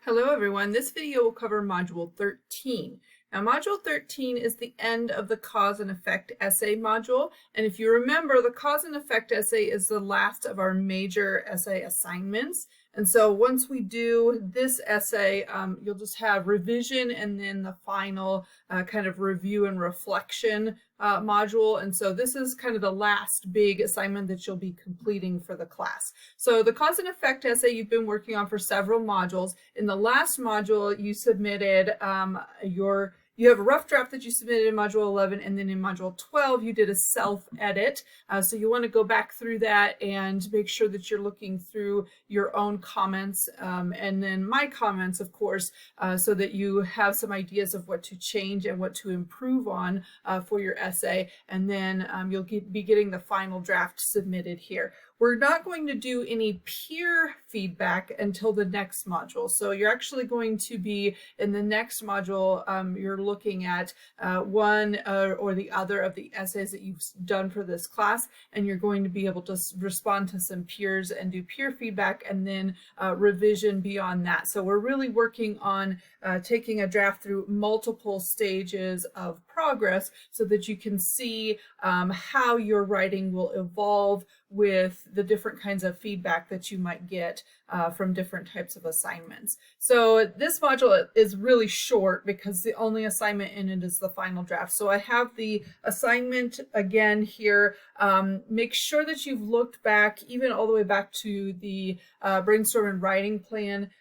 Hello everyone, this video will cover Module 13. Now Module 13 is the end of the cause and effect essay module, and if you remember, the cause and effect essay is the last of our major essay assignments. And so once we do this essay, you'll just have revision and then the final kind of review and reflection module. And so this is kind of the last big assignment that you'll be completing for the class. So the cause and effect essay you've been working on for several modules. In the last module, you submitted you have a rough draft that you submitted in Module 11, and then in Module 12, you did a self-edit. So you want to go back through that and make sure that you're looking through your own comments and then my comments, of course, so that you have some ideas of what to change and what to improve on for your essay. And then you'll be getting the final draft submitted here. We're not going to do any peer feedback until the next module. So you're actually going to be in the next module, you're looking at one or the other of the essays that you've done for this class, and you're going to be able to respond to some peers and do peer feedback and then revision beyond that. So we're really working on taking a draft through multiple stages of progress so that you can see how your writing will evolve with the different kinds of feedback that you might get from different types of assignments. So this module is really short because the only assignment in it is the final draft. So I have the assignment again here. Make sure that you've looked back, even all the way back to the brainstorm and writing plan,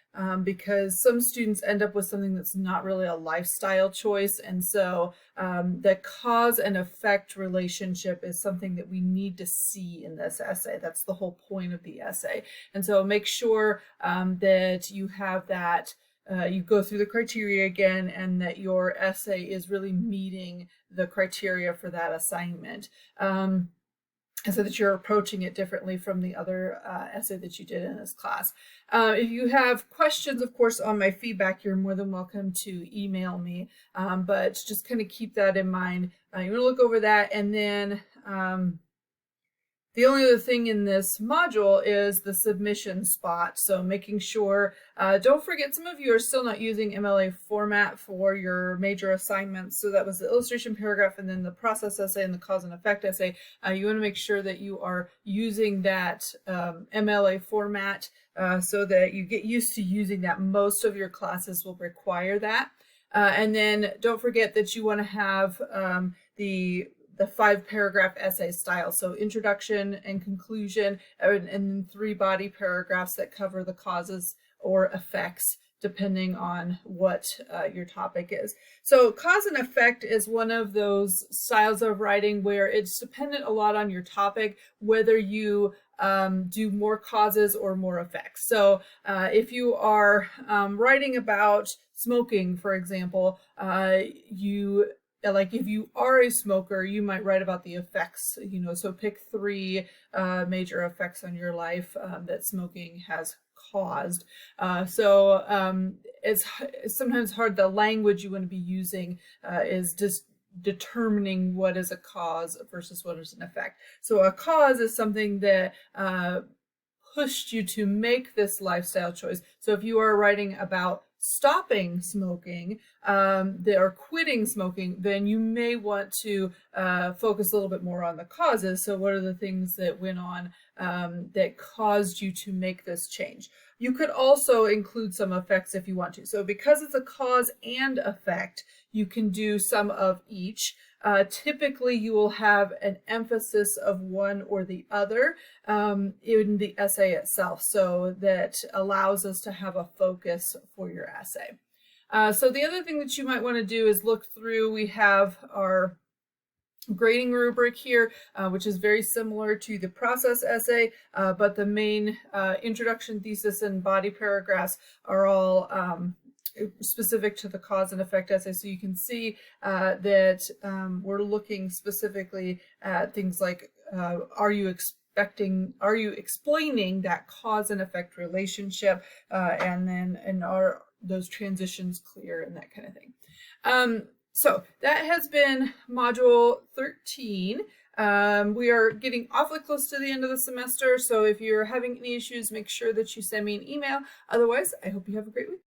because some students end up with something that's not really a lifestyle choice. And so the cause and effect relationship is something that we need to see in this essay. That's the whole point of the essay. And so make sure that you have that, you go through the criteria again, and that your essay is really meeting the criteria for that assignment. And so that you're approaching it differently from the other essay that you did in this class. If you have questions, of course, on my feedback, you're more than welcome to email me, but just kind of keep that in mind. You want to look over that, and then the only other thing in this module is the submission spot. So making sure, don't forget, some of you are still not using MLA format for your major assignments. So that was the illustration paragraph and then the process essay and the cause and effect essay. You want to make sure that you are using that MLA format so that you get used to using that. Most of your classes will require that. And then don't forget that you want to have the 5-paragraph essay style. So introduction and conclusion, and 3 body paragraphs that cover the causes or effects depending on what your topic is. So cause and effect is one of those styles of writing where it's dependent a lot on your topic, whether you do more causes or more effects. So if you are writing about smoking, for example, if you are a smoker, you might write about the effects, so pick 3 major effects on your life that smoking has caused. It's sometimes hard. The language you want to be using is just determining what is a cause versus what is an effect. So a cause is something that pushed you to make this lifestyle choice. So if you are writing about stopping smoking or quitting smoking, then you may want to focus a little bit more on the causes. So what are the things that went on that caused you to make this change? You could also include some effects if you want to. So because it's a cause and effect, you can do some of each. Typically, you will have an emphasis of one or the other in the essay itself, so that allows us to have a focus for your essay. So the other thing that you might want to do is look through. We have our grading rubric here, which is very similar to the process essay, but the main introduction, thesis, and body paragraphs are all specific to the cause and effect essay. So you can see that we're looking specifically at things like, are you explaining that cause and effect relationship, and are those transitions clear, and that kind of thing. So that has been Module 13. We are getting awfully close to the end of the semester, so if you're having any issues, make sure that you send me an email. Otherwise, I hope you have a great week.